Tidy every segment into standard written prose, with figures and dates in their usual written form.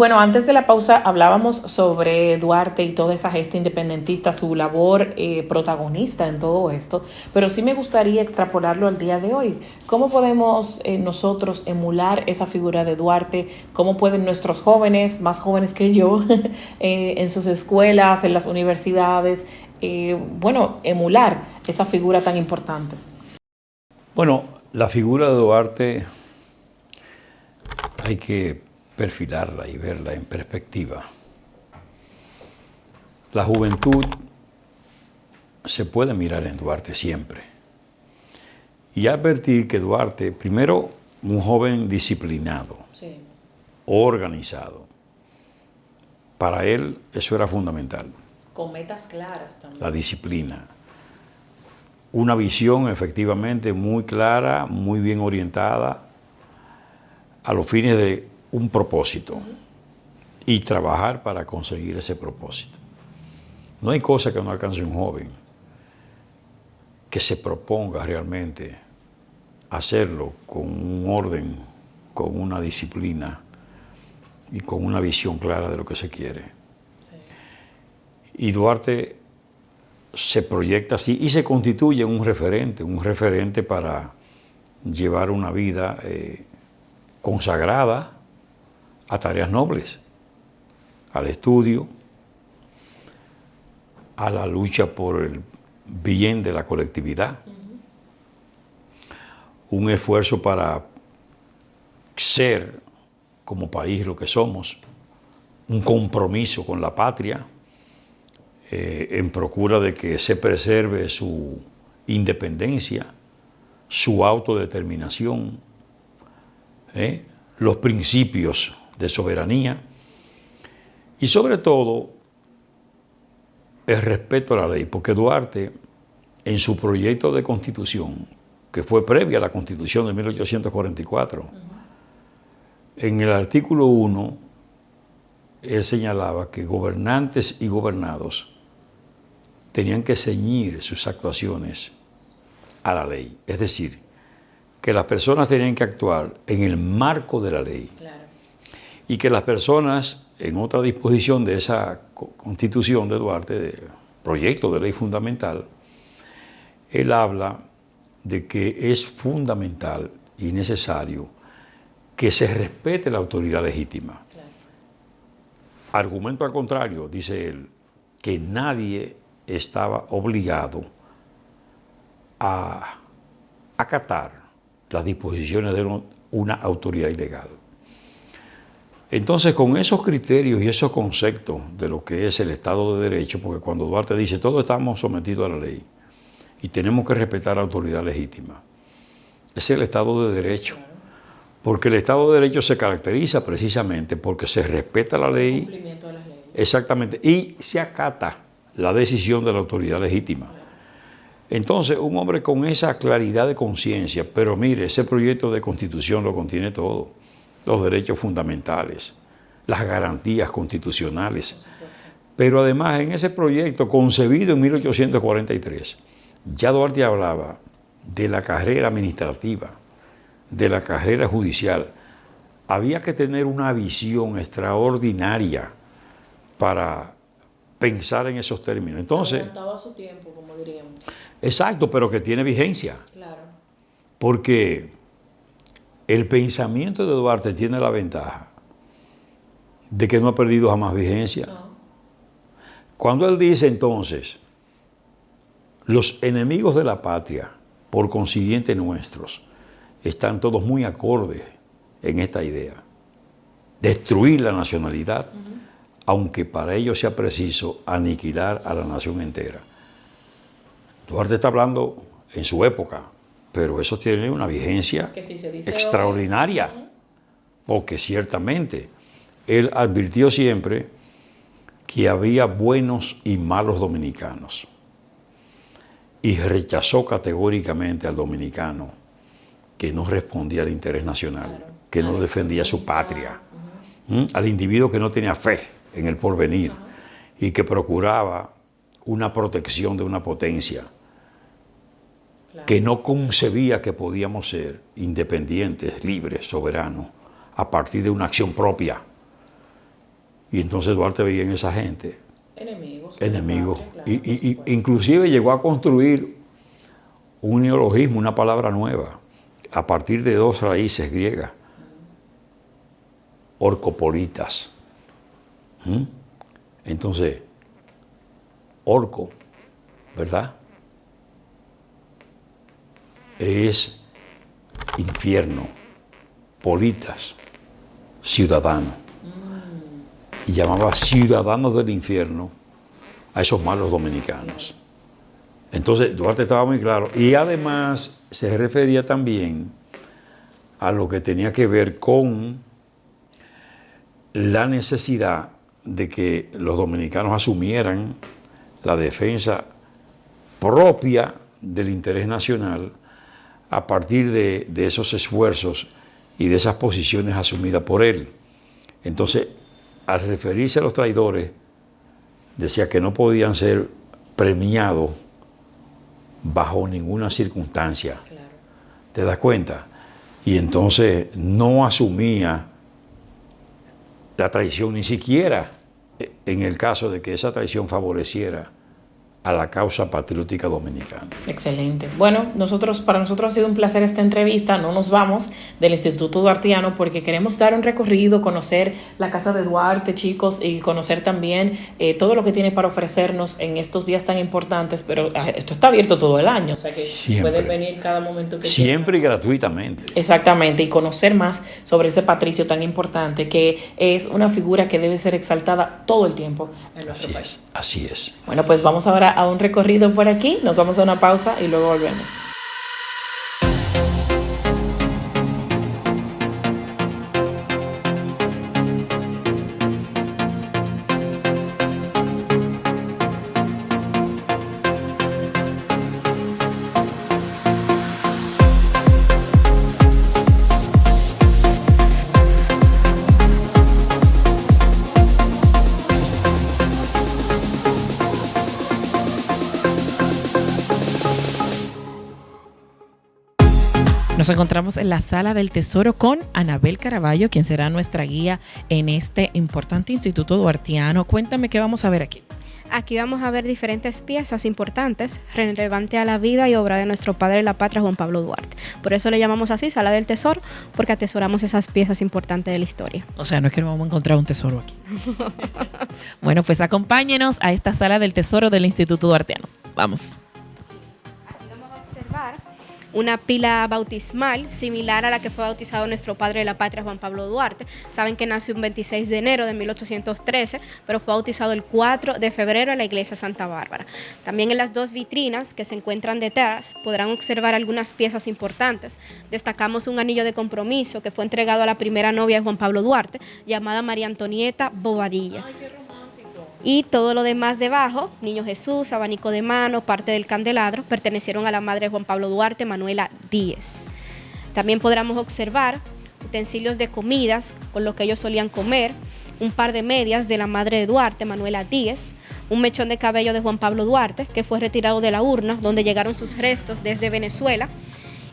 bueno, antes de la pausa hablábamos sobre Duarte y toda esa gesta independentista, su labor protagonista en todo esto, pero sí me gustaría extrapolarlo al día de hoy. ¿Cómo podemos nosotros emular esa figura de Duarte? ¿Cómo pueden nuestros jóvenes, más jóvenes que yo, en sus escuelas, en las universidades, emular esa figura tan importante? Bueno, la figura de Duarte hay que perfilarla y verla en perspectiva. La juventud se puede mirar en Duarte siempre y advertir que Duarte, primero, un joven disciplinado, Sí. organizado. Para él eso era fundamental. Con metas claras también. La disciplina. Una visión efectivamente muy clara, muy bien orientada a los fines de un propósito y trabajar para conseguir ese propósito. No hay cosa que no alcance un joven que se proponga realmente hacerlo con un orden, con una disciplina y con una visión clara de lo que se quiere. Sí. Y Duarte se proyecta así y se constituye un referente para llevar una vida consagrada a tareas nobles, al estudio, a la lucha por el bien de la colectividad, un esfuerzo para ser como país lo que somos, un compromiso con la patria, en procura de que se preserve su independencia, su autodeterminación, los principios de soberanía y sobre todo el respeto a la ley, porque Duarte en su proyecto de constitución, que fue previa a la constitución de 1844, en el artículo 1, él señalaba que gobernantes y gobernados tenían que ceñir sus actuaciones a la ley, es decir, que las personas tenían que actuar en el marco de la ley. Claro. Y que las personas, en otra disposición de esa constitución de Duarte, de proyecto de ley fundamental, él habla de que es fundamental y necesario que se respete la autoridad legítima. Claro. Argumento al contrario, dice él, que nadie estaba obligado a acatar las disposiciones de una autoridad ilegal. Entonces, con esos criterios y esos conceptos de lo que es el Estado de Derecho, porque cuando Duarte dice todos estamos sometidos a la ley y tenemos que respetar la autoridad legítima, es el Estado de Derecho. Porque el Estado de Derecho se caracteriza precisamente porque se respeta la ley, el cumplimiento de las leyes. Exactamente, y se acata la decisión de la autoridad legítima. Entonces, un hombre con esa claridad de conciencia, pero mire, ese proyecto de constitución lo contiene todo, los derechos fundamentales, las garantías constitucionales, pero además en ese proyecto concebido en 1843, ya Duarte hablaba de la carrera administrativa, de la carrera judicial. Había que tener una visión extraordinaria para pensar en esos términos. Entonces, adelantado a su tiempo, como diríamos. Exacto, pero que tiene vigencia. Claro. Porque el pensamiento de Duarte tiene la ventaja de que no ha perdido jamás vigencia. No. Cuando él dice entonces, los enemigos de la patria, por consiguiente nuestros, están todos muy acordes en esta idea. Destruir la nacionalidad, aunque para ello sea preciso aniquilar a la nación entera. Duarte está hablando en su época, pero eso tiene una vigencia que si se dice extraordinaria, porque ciertamente él advirtió siempre que había buenos y malos dominicanos y rechazó categóricamente al dominicano que no respondía al interés nacional, claro, que no defendía su patria, al individuo que no tenía fe en el porvenir y que procuraba una protección de una potencia, claro, que no concebía que podíamos ser independientes, libres, soberanos, a partir de una acción propia, Y entonces Duarte veía en esa gente enemigos. Claro, Y inclusive llegó a construir un neologismo, una palabra nueva, a partir de dos raíces griegas, orcopolitas. Entonces, orco, ¿verdad? Es infierno, politas, ciudadano. Y llamaba ciudadanos del infierno a esos malos dominicanos. Entonces, Duarte estaba muy claro. Y además se refería también a lo que tenía que ver con la necesidad de que los dominicanos asumieran la defensa propia del interés nacional a partir de esos esfuerzos y de esas posiciones asumidas por él. Entonces, al referirse a los traidores, decía que no podían ser premiados bajo ninguna circunstancia. Claro. ¿Te das cuenta? Y entonces no asumía la traición, ni siquiera en el caso de que esa traición favoreciera a la causa patriótica dominicana. Excelente. Bueno, para nosotros ha sido un placer esta entrevista. No nos vamos del Instituto Duartiano porque queremos dar un recorrido, conocer la Casa de Duarte, chicos, y conocer también todo lo que tiene para ofrecernos en estos días tan importantes. Pero esto está abierto todo el año, o sea que Siempre. pueden venir cada momento que Siempre y quieran. gratuitamente. Exactamente, y conocer más sobre ese patricio tan importante que es una figura que debe ser exaltada todo el tiempo en nuestro país. Así es. Bueno, pues vamos ahora a un recorrido por aquí, nos vamos a una pausa y luego volvemos. Nos encontramos en la Sala del Tesoro con Anabel Caraballo, quien será nuestra guía en este importante Instituto Duartiano. Cuéntame qué vamos a ver aquí. Aquí vamos a ver diferentes piezas importantes relevantes a la vida y obra de nuestro padre de la patria, Juan Pablo Duarte. Por eso le llamamos así, Sala del Tesoro, porque atesoramos esas piezas importantes de la historia. O sea, no es que vamos a encontrar un tesoro aquí. Bueno, pues acompáñenos a esta Sala del Tesoro del Instituto Duartiano. Vamos. Aquí vamos a observar una pila bautismal similar a la que fue bautizado nuestro padre de la patria, Juan Pablo Duarte. Saben que nació un 26 de enero de 1813, pero fue bautizado el 4 de febrero en la iglesia Santa Bárbara. También en las dos vitrinas que se encuentran detrás podrán observar algunas piezas importantes. Destacamos un anillo de compromiso que fue entregado a la primera novia de Juan Pablo Duarte, llamada María Antonieta Bobadilla. Y todo lo demás debajo, Niño Jesús, abanico de mano, parte del candelabro, pertenecieron a la madre de Juan Pablo Duarte, Manuela Díez. También podremos observar utensilios de comidas con lo que ellos solían comer, un par de medias de la madre de Duarte, Manuela Díez, un mechón de cabello de Juan Pablo Duarte, que fue retirado de la urna, donde llegaron sus restos desde Venezuela,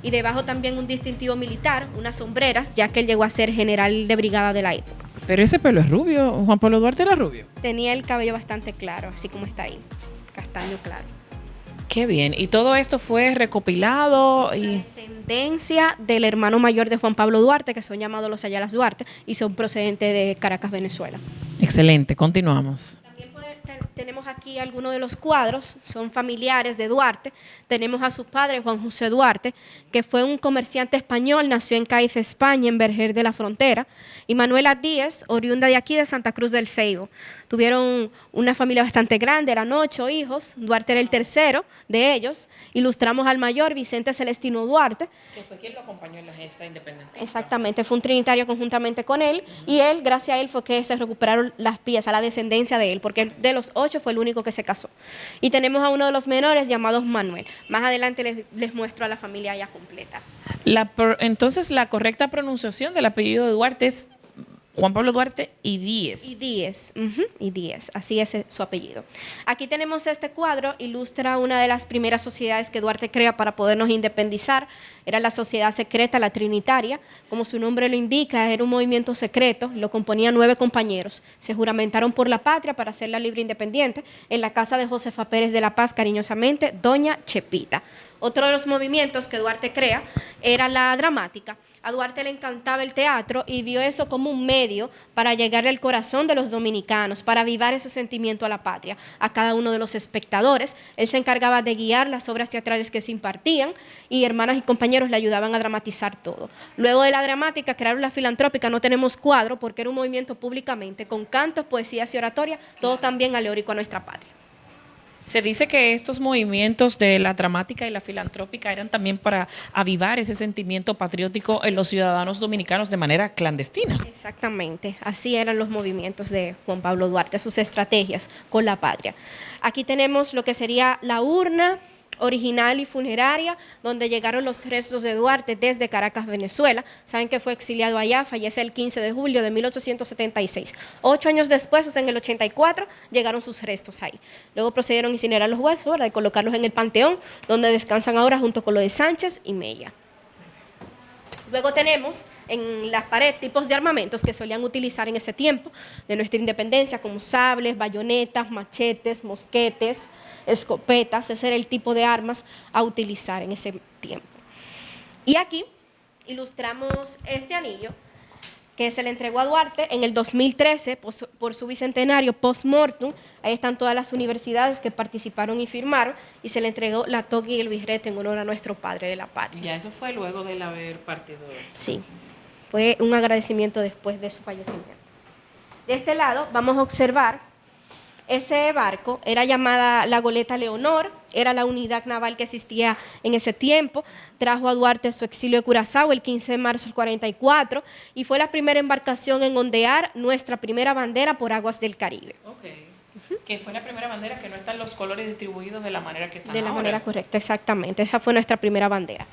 y debajo también un distintivo militar, unas sombreras, ya que él llegó a ser general de brigada de la época. Pero ese pelo es rubio, Juan Pablo Duarte era rubio. Tenía el cabello bastante claro, así como está ahí, castaño claro. Qué bien, y todo esto fue recopilado La y... descendencia del hermano mayor de Juan Pablo Duarte, que son llamados los Ayalas Duarte, y son procedentes de Caracas, Venezuela. Excelente, continuamos. Tenemos aquí algunos de los cuadros, son familiares de Duarte. Tenemos a su padre, Juan José Duarte, que fue un comerciante español, nació en Cádiz, España, en Vergel de la Frontera. Y Manuela Díez, oriunda de aquí, de Santa Cruz del Seibo. Tuvieron una familia bastante grande, eran 8 hijos. Duarte era el tercero de ellos. Ilustramos al mayor, Vicente Celestino Duarte. Que fue quien lo acompañó en la gesta independentista. Exactamente, fue un trinitario conjuntamente con él. Y él, gracias a él, fue que se recuperaron las piezas, la descendencia de él, porque de los 8 fue el único que se casó. Y tenemos a uno de los menores llamados Manuel. Más adelante les muestro a la familia ya completa. Entonces, la correcta pronunciación del apellido de Duarte es Juan Pablo Duarte y Díez. Y Díez, así es su apellido. Aquí tenemos este cuadro, ilustra una de las primeras sociedades que Duarte crea para podernos independizar. Era la Sociedad Secreta, la Trinitaria. Como su nombre lo indica, era un movimiento secreto, lo componían 9 compañeros. Se juramentaron por la patria para hacerla libre e independiente en la casa de Josefa Pérez de la Paz, cariñosamente, Doña Chepita. Otro de los movimientos que Duarte crea era la dramática. A Duarte le encantaba el teatro y vio eso como un medio para llegarle al corazón de los dominicanos, para avivar ese sentimiento a la patria, a cada uno de los espectadores. Él se encargaba de guiar las obras teatrales que se impartían y hermanas y compañeros le ayudaban a dramatizar todo. Luego de la dramática crearon la filantrópica, no tenemos cuadro porque era un movimiento públicamente con cantos, poesías y oratoria, todo también aleórico a nuestra patria. Se dice que estos movimientos de la dramática y la filantrópica eran también para avivar ese sentimiento patriótico en los ciudadanos dominicanos de manera clandestina. Exactamente, así eran los movimientos de Juan Pablo Duarte, sus estrategias con la patria. Aquí tenemos lo que sería la urna original y funeraria, donde llegaron los restos de Duarte desde Caracas, Venezuela. Saben que fue exiliado allá, fallece el 15 de julio de 1876. 8 años después, o sea, en el 84, llegaron sus restos ahí. Luego procedieron a incinerar los huesos, ¿verdad?, y colocarlos en el Panteón, donde descansan ahora junto con los de Sánchez y Mella. Luego tenemos en la pared tipos de armamentos que solían utilizar en ese tiempo de nuestra independencia, como sables, bayonetas, machetes, mosquetes, escopetas. Ese era el tipo de armas a utilizar en ese tiempo. Y aquí ilustramos este anillo que se le entregó a Duarte en el 2013 por su bicentenario post-mortem. Ahí están todas las universidades que participaron y firmaron, y se le entregó la toga y el birrete en honor a nuestro padre de la patria. Ya eso fue luego de haber partido. Sí, fue un agradecimiento después de su fallecimiento. De este lado vamos a observar ese barco, era llamada la goleta Leonor, era la unidad naval que existía en ese tiempo. Trajo a Duarte su exilio de Curazao el 15 de marzo del 44 y fue la primera embarcación en ondear nuestra primera bandera por aguas del Caribe. Que fue la primera bandera que no están los colores distribuidos de la manera que están ahora. De la ahora. manera correcta, exactamente. Esa fue nuestra primera bandera.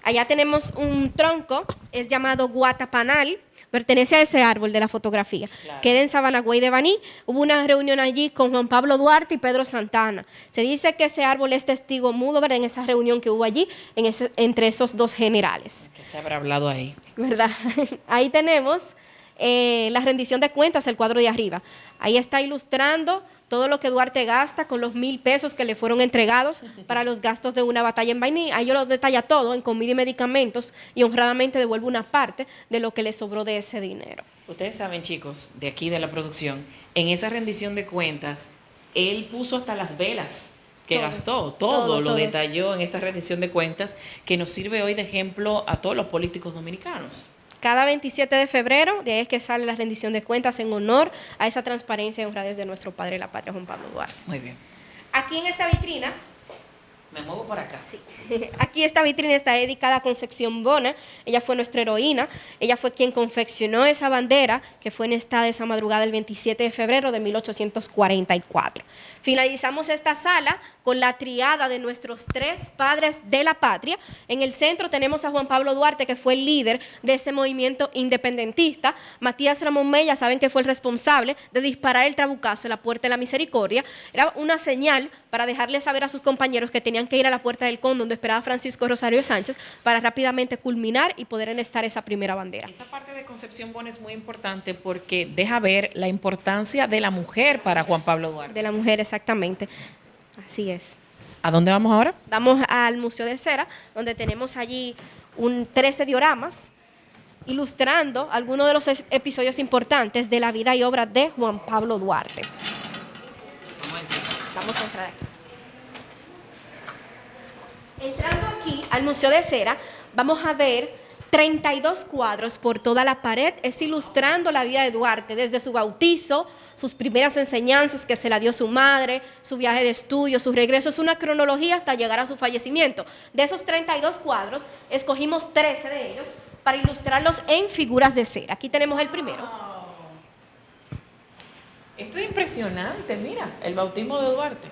Allá tenemos un tronco, es llamado guatapanal, pertenece a ese árbol de la fotografía. Claro. Queda en Sabanagüey de Baní. Hubo una reunión allí con Juan Pablo Duarte y Pedro Santana. Se dice que ese árbol es testigo mudo, ¿verdad?, en esa reunión que hubo allí entre esos dos generales. ¿Qué se habrá hablado ahí? ¿Verdad? Ahí tenemos la rendición de cuentas, el cuadro de arriba. Ahí está ilustrando todo lo que Duarte gasta con los 1,000 pesos que le fueron entregados para los gastos de una batalla en Baní. Ahí lo detalla todo en comida y medicamentos y honradamente devuelve una parte de lo que le sobró de ese dinero. Ustedes saben, chicos, de aquí de la producción, en esa rendición de cuentas, él puso hasta las velas que gastó, todo lo detalló en esta rendición de cuentas que nos sirve hoy de ejemplo a todos los políticos dominicanos. Cada 27 de febrero, de ahí es que sale la rendición de cuentas en honor a esa transparencia y honradez de nuestro padre de la patria, Juan Pablo Duarte. Muy bien. Aquí en esta vitrina, me muevo por acá. Sí. Aquí esta vitrina está dedicada a Concepción Bona. Ella fue nuestra heroína. Ella fue quien confeccionó esa bandera que fue enhestada esa madrugada del 27 de febrero de 1844. Finalizamos esta sala con la triada de nuestros 3 padres de la patria. En el centro tenemos a Juan Pablo Duarte, que fue el líder de ese movimiento independentista. Matías Ramón Mella, saben que fue el responsable de disparar el trabucazo en la Puerta de la Misericordia. Era una señal para dejarle saber a sus compañeros que tenían que ir a la Puerta del Conde, donde esperaba Francisco Rosario Sánchez, para rápidamente culminar y poder enhestar esa primera bandera. Esa parte de Concepción Bona es muy importante porque deja ver la importancia de la mujer para Juan Pablo Duarte. De la mujer, exactamente. Así es. ¿A dónde vamos ahora? Vamos al Museo de Cera, donde tenemos allí 13 dioramas ilustrando algunos de los episodios importantes de la vida y obra de Juan Pablo Duarte. Vamos a entrar aquí. Entrando aquí al Museo de Cera, vamos a ver 32 cuadros por toda la pared, es ilustrando la vida de Duarte, desde su bautizo, sus primeras enseñanzas que se la dio su madre, su viaje de estudio, su regreso, es una cronología hasta llegar a su fallecimiento. De esos 32 cuadros, escogimos 13 de ellos para ilustrarlos en figuras de cera. Aquí tenemos el primero. Esto es impresionante, mira, el bautismo de Duarte.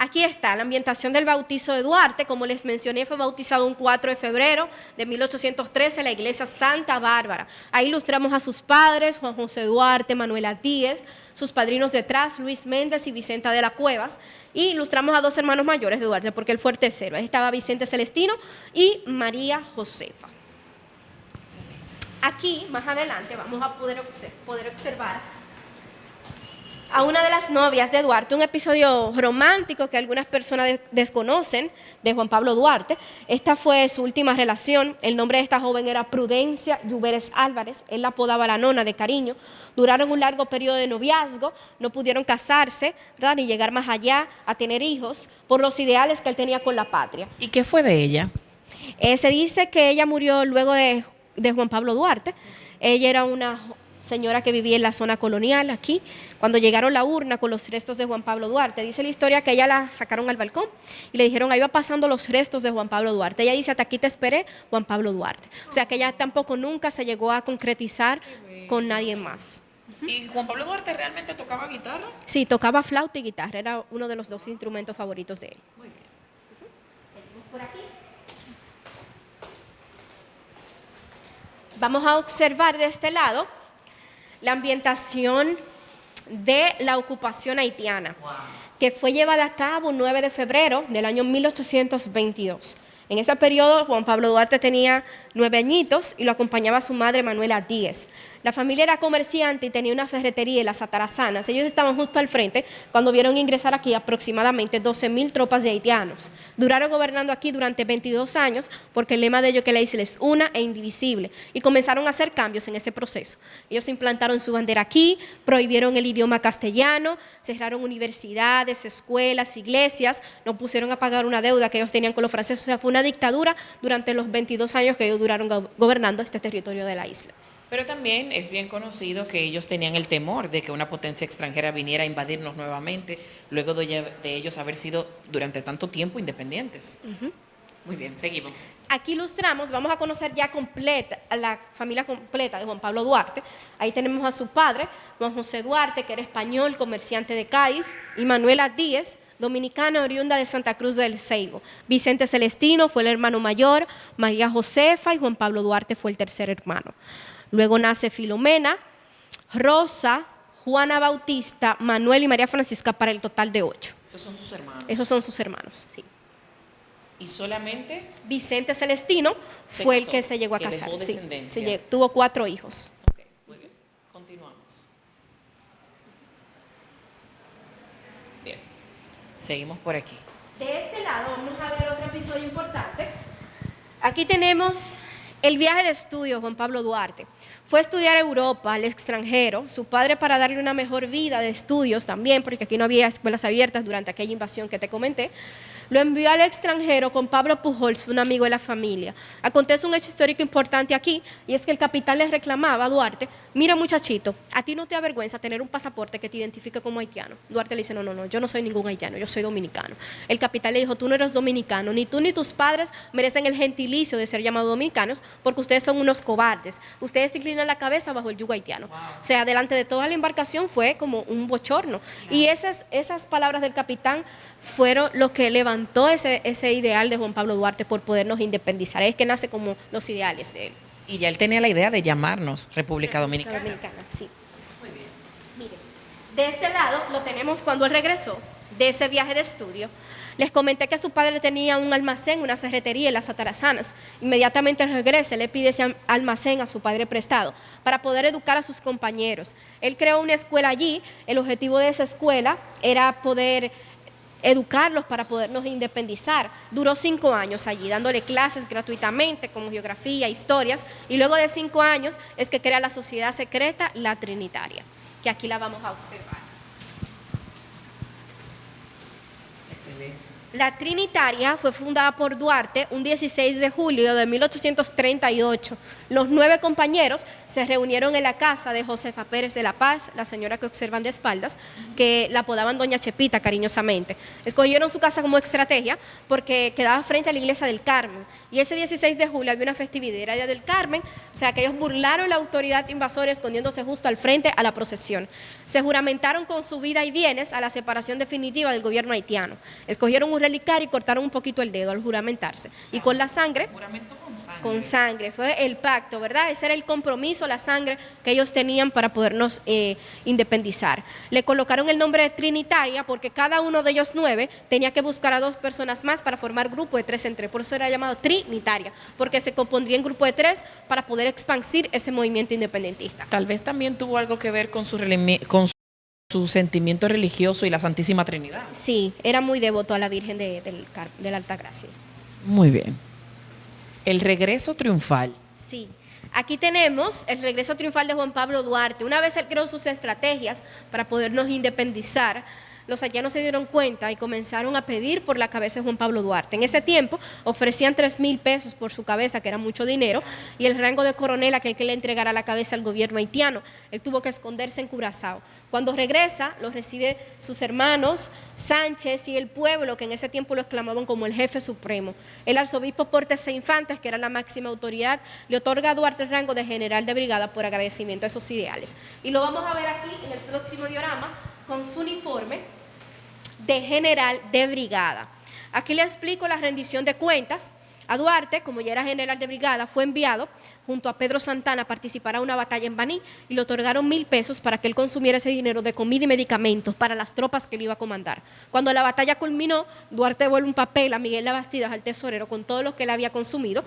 Aquí está la ambientación del bautizo de Duarte. Como les mencioné, fue bautizado un 4 de febrero de 1813 en la iglesia Santa Bárbara. Ahí ilustramos a sus padres, Juan José Duarte, Manuela Díez, sus padrinos detrás, Luis Méndez y Vicenta de la Cuevas. Y ilustramos a dos hermanos mayores de Duarte, porque él fue el tercero. Ahí estaba Vicente Celestino y María Josefa. Aquí, más adelante, vamos a poder observar a una de las novias de Duarte, un episodio romántico que algunas personas desconocen, de Juan Pablo Duarte. Esta fue su última relación. El nombre de esta joven era Prudencia Lluveres Álvarez. Él la apodaba la nona de cariño. Duraron un largo periodo de noviazgo, no pudieron casarse, ¿verdad?, ni llegar más allá a tener hijos por los ideales que él tenía con la patria. ¿Y qué fue de ella? Se dice que ella murió luego de Juan Pablo Duarte. Ella era una señora que vivía en la zona colonial aquí. Cuando llegaron la urna con los restos de Juan Pablo Duarte, dice la historia que ella la sacaron al balcón y le dijeron, ahí va pasando los restos de Juan Pablo Duarte. Ella dice, hasta aquí te esperé, Juan Pablo Duarte. O sea que ella tampoco nunca se llegó a concretizar con nadie más. ¿Y Juan Pablo Duarte realmente tocaba guitarra? Sí, tocaba flauta y guitarra, era uno de los dos instrumentos favoritos de él. Muy bien. Seguimos por aquí. Vamos a observar de este lado la ambientación de la ocupación haitiana, que fue llevada a cabo el 9 de febrero del año 1822. En ese periodo, Juan Pablo Duarte tenía 9 añitos y lo acompañaba su madre, Manuela Díez. La familia era comerciante y tenía una ferretería en las Atarazanas. Ellos estaban justo al frente cuando vieron ingresar aquí aproximadamente 12.000 tropas de haitianos. Duraron gobernando aquí durante 22 años porque el lema de ellos que la isla es una e indivisible. Y comenzaron a hacer cambios en ese proceso. Ellos implantaron su bandera aquí, prohibieron el idioma castellano, cerraron universidades, escuelas, iglesias, no pusieron a pagar una deuda que ellos tenían con los franceses. O sea, fue una dictadura durante los 22 años que ellos duraron gobernando este territorio de la isla. Pero también es bien conocido que ellos tenían el temor de que una potencia extranjera viniera a invadirnos nuevamente, luego de ellos haber sido durante tanto tiempo independientes. Muy bien, seguimos. Aquí ilustramos, vamos a conocer ya completa, a la familia completa de Juan Pablo Duarte. Ahí tenemos a su padre, Juan José Duarte, que era español, comerciante de Cádiz, y Manuela Díez, dominicana oriunda de Santa Cruz del Ceibo. Vicente Celestino fue el hermano mayor, María Josefa y Juan Pablo Duarte fue el tercer hermano. Luego nace Filomena, Rosa, Juana Bautista, Manuel y María Francisca para el total de 8. ¿Esos son sus hermanos? Esos son sus hermanos, sí. ¿Y solamente? Vicente Celestino fue el que se llegó a casar. Sí, tuvo 4 hijos. Ok, muy bien. Continuamos. Bien. Seguimos por aquí. De este lado vamos a ver otro episodio importante. Aquí tenemos el viaje de estudio de Juan Pablo Duarte. Fue a estudiar a Europa, al extranjero. Su padre, para darle una mejor vida de estudios también, porque aquí no había escuelas abiertas durante aquella invasión que te comenté, lo envió al extranjero con Pablo Pujols, un amigo de la familia. Acontece un hecho histórico importante aquí, y es que el capitán le reclamaba a Duarte, mira muchachito, a ti no te avergüenza tener un pasaporte que te identifique como haitiano. Duarte le dice, no, yo no soy ningún haitiano, yo soy dominicano. El capitán le dijo, tú no eres dominicano, ni tú ni tus padres merecen el gentilicio de ser llamados dominicanos, porque ustedes son unos cobardes, ustedes se inclinan la cabeza bajo el yugo haitiano. Wow. O sea, delante de toda la embarcación fue como un bochorno. Wow. Y esas palabras del capitán fueron lo que levantó ese ideal de Juan Pablo Duarte por podernos independizar. Es que nace como los ideales de él. Y ya él tenía la idea de llamarnos República Dominicana. Sí. Muy bien. Mire, de este lado lo tenemos cuando él regresó de ese viaje de estudio. Les comenté que su padre tenía un almacén, una ferretería en las Atarazanas. Inmediatamente al regreso le pide ese almacén a su padre prestado para poder educar a sus compañeros. Él creó una escuela allí. El objetivo de esa escuela era poder educarlos para podernos independizar. Duró 5 años allí, dándole clases gratuitamente como geografía, historias, y luego de 5 años es que crea la sociedad secreta, la Trinitaria, que aquí la vamos a observar. Excelente. La Trinitaria fue fundada por Duarte un 16 de julio de 1838. Los 9 compañeros se reunieron en la casa de Josefa Pérez de la Paz, la señora que observan de espaldas, que la apodaban Doña Chepita cariñosamente. Escogieron su casa como estrategia porque quedaba frente a la iglesia del Carmen. Y ese 16 de julio había una festividad, era Día del Carmen, o sea que ellos burlaron la autoridad invasora escondiéndose justo al frente a la procesión. Se juramentaron con su vida y bienes a la separación definitiva del gobierno haitiano. Escogieron un relicario y cortaron un poquito el dedo al juramentarse. Y con la sangre, Juramento con sangre. con sangre, fue el pacto, ¿verdad? Ese era el compromiso, la sangre que ellos tenían para podernos independizar. Le colocaron el nombre de Trinitaria porque cada uno de ellos 9 tenía que buscar a 2 personas más para formar grupo de 3 en 3. Por eso era llamado Trinitaria, porque se compondría en grupo de 3 para poder expandir ese movimiento independentista. Tal vez también tuvo algo que ver con su sentimiento religioso y la Santísima Trinidad. Sí, era muy devoto a la Virgen de la Alta Gracia. Muy bien. El regreso triunfal. Sí, aquí tenemos el regreso triunfal de Juan Pablo Duarte. Una vez él creó sus estrategias para podernos independizar, los haitianos se dieron cuenta y comenzaron a pedir por la cabeza de Juan Pablo Duarte. En ese tiempo ofrecían 3,000 pesos por su cabeza, que era mucho dinero, y el rango de coronel, aquel que le entregara la cabeza al gobierno haitiano. Él tuvo que esconderse en Curazao. Cuando regresa, lo recibe sus hermanos Sánchez y el pueblo, que en ese tiempo lo exclamaban como el jefe supremo. El arzobispo Portes e Infantes, que era la máxima autoridad, le otorga a Duarte el rango de general de brigada por agradecimiento a esos ideales. Y lo vamos a ver aquí en el próximo diorama, con su uniforme de general de brigada. Aquí le explico la rendición de cuentas. A Duarte, como ya era general de brigada, fue enviado junto a Pedro Santana a participar a una batalla en Baní y le otorgaron 1,000 pesos para que él consumiera ese dinero de comida y medicamentos para las tropas que él iba a comandar. Cuando la batalla culminó, Duarte devuelve un papel a Miguel Labastidas, al tesorero, con todo lo que él había consumido.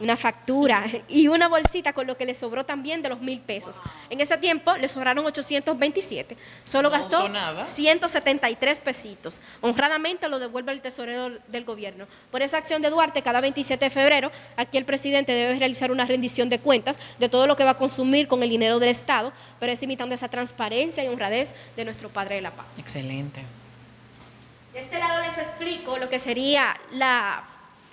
Una factura y una bolsita con lo que le sobró también de los 1,000 pesos. En ese tiempo le sobraron 827. Solo gastó 173 pesitos. Honradamente lo devuelve el tesorero del gobierno. Por esa acción de Duarte, cada 27 de febrero, aquí el presidente debe realizar una rendición de cuentas de todo lo que va a consumir con el dinero del Estado, pero es imitando esa transparencia y honradez de nuestro padre de la paz. Excelente. De este lado les explico lo que sería la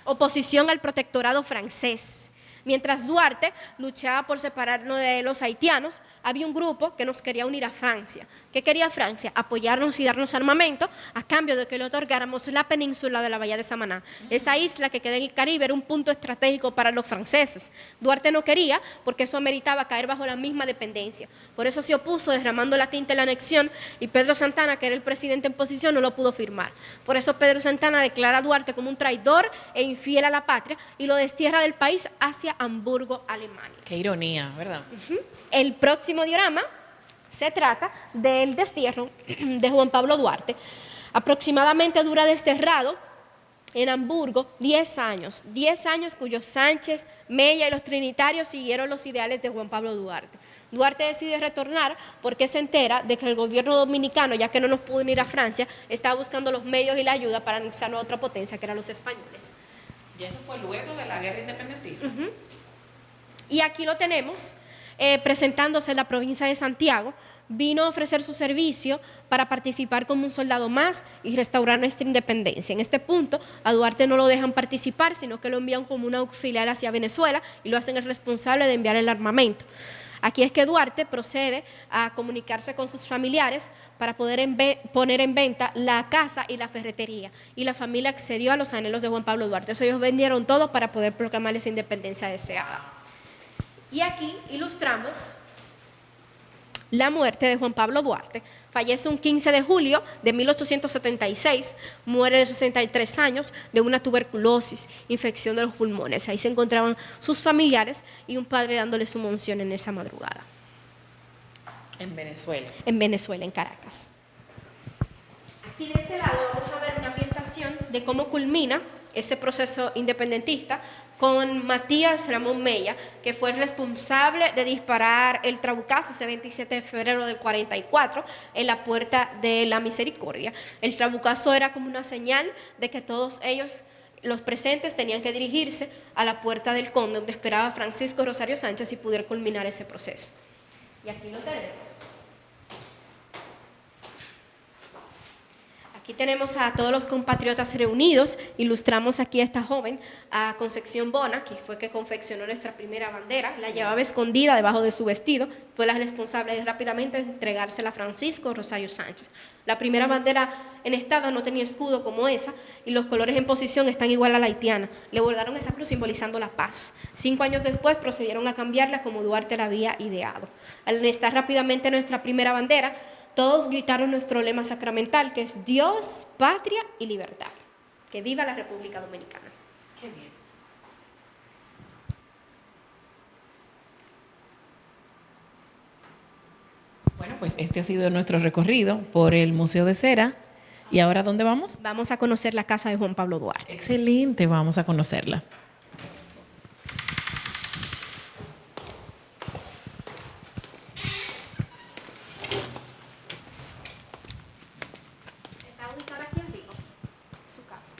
oposición al protectorado francés. Mientras Duarte luchaba por separarnos de los haitianos, había un grupo que nos quería unir a Francia. ¿Qué quería Francia? Apoyarnos y darnos armamento a cambio de que le otorgáramos la península de la Bahía de Samaná. Esa isla que queda en el Caribe era un punto estratégico para los franceses. Duarte no quería porque eso ameritaba caer bajo la misma dependencia. Por eso se opuso derramando la tinta en la anexión y Pedro Santana, que era el presidente en posición, no lo pudo firmar. Por eso Pedro Santana declara a Duarte como un traidor e infiel a la patria y lo destierra del país hacia Hamburgo, Alemania. Qué ironía, ¿verdad? El próximo diorama se trata del destierro de Juan Pablo Duarte. Aproximadamente dura desterrado en Hamburgo 10 años, 10 años cuyos Sánchez, Mella y los trinitarios siguieron los ideales de Juan Pablo Duarte. Duarte decide retornar porque se entera de que el gobierno dominicano, ya que no nos pudo ir a Francia, estaba buscando los medios y la ayuda para anexarnos a otra potencia, que eran los españoles. Y eso fue luego de la guerra independentista. Y aquí lo tenemos, presentándose en la provincia de Santiago. Vino a ofrecer su servicio para participar como un soldado más y restaurar nuestra independencia. En este punto, a Duarte no lo dejan participar, sino que lo envían como un auxiliar hacia Venezuela y lo hacen el responsable de enviar el armamento. Aquí es que Duarte procede a comunicarse con sus familiares para poder poner en venta la casa y la ferretería. Y la familia accedió a los anhelos de Juan Pablo Duarte. Eso ellos vendieron todo para poder proclamar esa independencia deseada. Y aquí ilustramos la muerte de Juan Pablo Duarte. Fallece un 15 de julio de 1876, muere de 63 años de una tuberculosis, infección de los pulmones. Ahí se encontraban sus familiares y un padre dándole su unción en esa madrugada. En Venezuela. En Venezuela, en Caracas. Aquí de este lado vamos a ver una ambientación de cómo culmina ese proceso independentista con Matías Ramón Mella, que fue el responsable de disparar el trabucazo ese 27 de febrero del 44 en la Puerta de la Misericordia. El trabucazo era como una señal de que todos ellos, los presentes, tenían que dirigirse a la Puerta del Conde, donde esperaba Francisco Rosario Sánchez y pudiera culminar ese proceso. Y aquí lo tenemos. Aquí tenemos a todos los compatriotas reunidos. Ilustramos aquí a esta joven, a Concepción Bona, que fue que confeccionó nuestra primera bandera. La llevaba escondida debajo de su vestido. Fue la responsable de rápidamente entregársela a Francisco Rosario Sánchez. La primera bandera en estado no tenía escudo como esa y los colores en posición están igual a la haitiana. Le bordaron esa cruz simbolizando la paz. 5 años después procedieron a cambiarla como Duarte la había ideado. Al estar rápidamente nuestra primera bandera, todos gritaron nuestro lema sacramental, que es Dios, patria y libertad. Que viva la República Dominicana. Qué bien. Bueno, pues este ha sido nuestro recorrido por el Museo de Cera. ¿Y ahora dónde vamos? Vamos a conocer la casa de Juan Pablo Duarte. Excelente, vamos a conocerla. Está ubicada aquí arriba, su casa.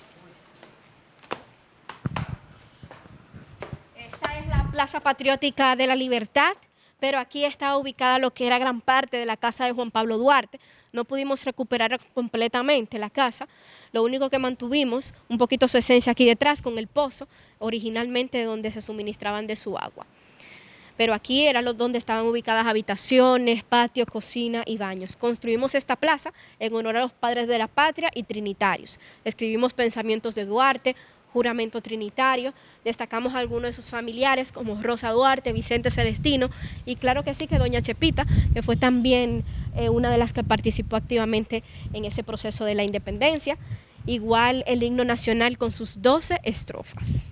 Esta es la Plaza Patriótica de la Libertad, pero aquí está ubicada lo que era gran parte de la casa de Juan Pablo Duarte. No pudimos recuperar completamente la casa, lo único que mantuvimos, un poquito su esencia aquí detrás con el pozo, originalmente donde se suministraban de su agua. Pero aquí era donde estaban ubicadas habitaciones, patios, cocina y baños. Construimos esta plaza en honor a los padres de la patria y trinitarios. Escribimos pensamientos de Duarte, juramento trinitario, destacamos a algunos de sus familiares como Rosa Duarte, Vicente Celestino y claro que sí que doña Chepita, que fue también una de las que participó activamente en ese proceso de la independencia. Igual el himno nacional con sus 12 estrofas.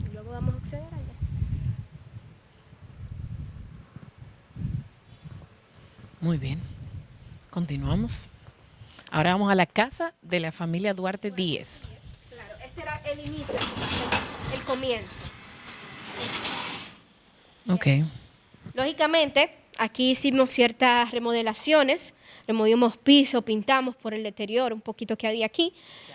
Y luego vamos a acceder allá. Muy bien, continuamos. Ahora vamos a la casa de la familia Duarte Díez. Claro, este era el inicio, el comienzo. Ok. Lógicamente, aquí hicimos ciertas remodelaciones, removimos piso, pintamos por el deterioro un poquito que había aquí,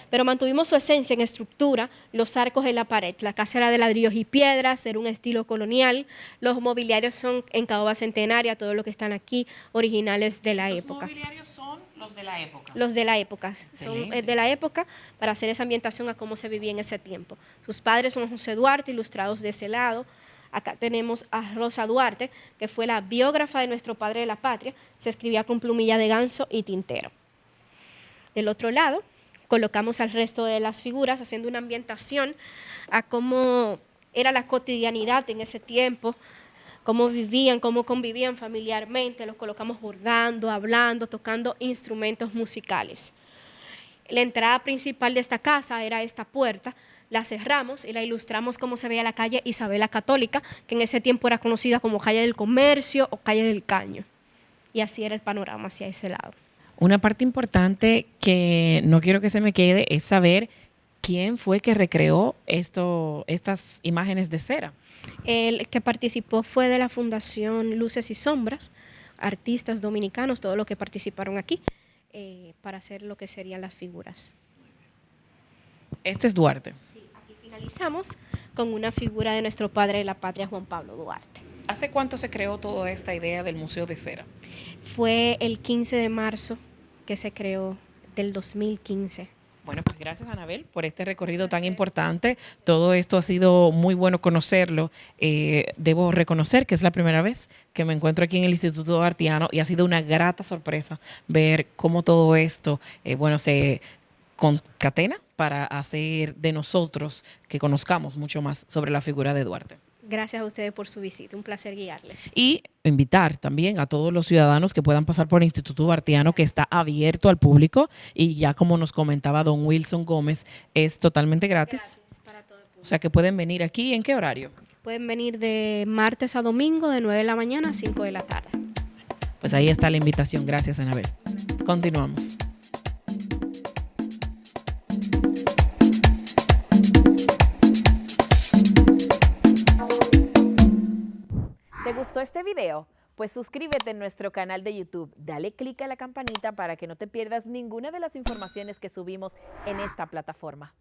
pero mantuvimos su esencia en estructura, los arcos en la pared. La casa era de ladrillos y piedras, era un estilo colonial, los mobiliarios son en caoba centenaria, todo lo que están aquí, originales de la época. ¿Los mobiliarios son los de la época? Los de la época, Excelente. son de la época para hacer esa ambientación a cómo se vivía en ese tiempo. Sus padres son José Duarte, ilustrados de ese lado. Acá tenemos a Rosa Duarte, que fue la biógrafa de nuestro padre de la patria, se escribía con plumilla de ganso y tintero. Del otro lado, colocamos al resto de las figuras haciendo una ambientación a cómo era la cotidianidad en ese tiempo, cómo vivían, cómo convivían familiarmente, los colocamos bordando, hablando, tocando instrumentos musicales. La entrada principal de esta casa era esta puerta, la cerramos y la ilustramos como se veía la calle Isabel la Católica, que en ese tiempo era conocida como calle del Comercio o calle del Caño. Y así era el panorama hacia ese lado. Una parte importante que no quiero que se me quede es saber quién fue que recreó estas imágenes de cera. El que participó fue de la Fundación Luces y Sombras, artistas dominicanos, todos los que participaron aquí, para hacer lo que serían las figuras. Este es Duarte. Sí, aquí finalizamos con una figura de nuestro padre de la patria, Juan Pablo Duarte. ¿Hace cuánto se creó toda esta idea del Museo de Cera? Fue el 15 de marzo que se creó, del 2015. Bueno, pues gracias, Anabel, por este recorrido tan importante. Todo esto ha sido muy bueno conocerlo. Debo reconocer que es la primera vez que me encuentro aquí en el Instituto Duartiano y ha sido una grata sorpresa ver cómo todo esto, se concatena para hacer de nosotros que conozcamos mucho más sobre la figura de Duarte. Gracias a ustedes por su visita, un placer guiarles. Y invitar también a todos los ciudadanos que puedan pasar por el Instituto Duartiano, que está abierto al público y ya como nos comentaba don Wilson Gómez, es totalmente gratis. Para todo el público. O sea que pueden venir aquí. ¿En qué horario? Pueden venir de martes a domingo de 9 de la mañana a 5 de la tarde. Pues ahí está la invitación. Gracias, Anabel. Continuamos. ¿Te gustó este video? Pues suscríbete en nuestro canal de YouTube, dale clic a la campanita para que no te pierdas ninguna de las informaciones que subimos en esta plataforma.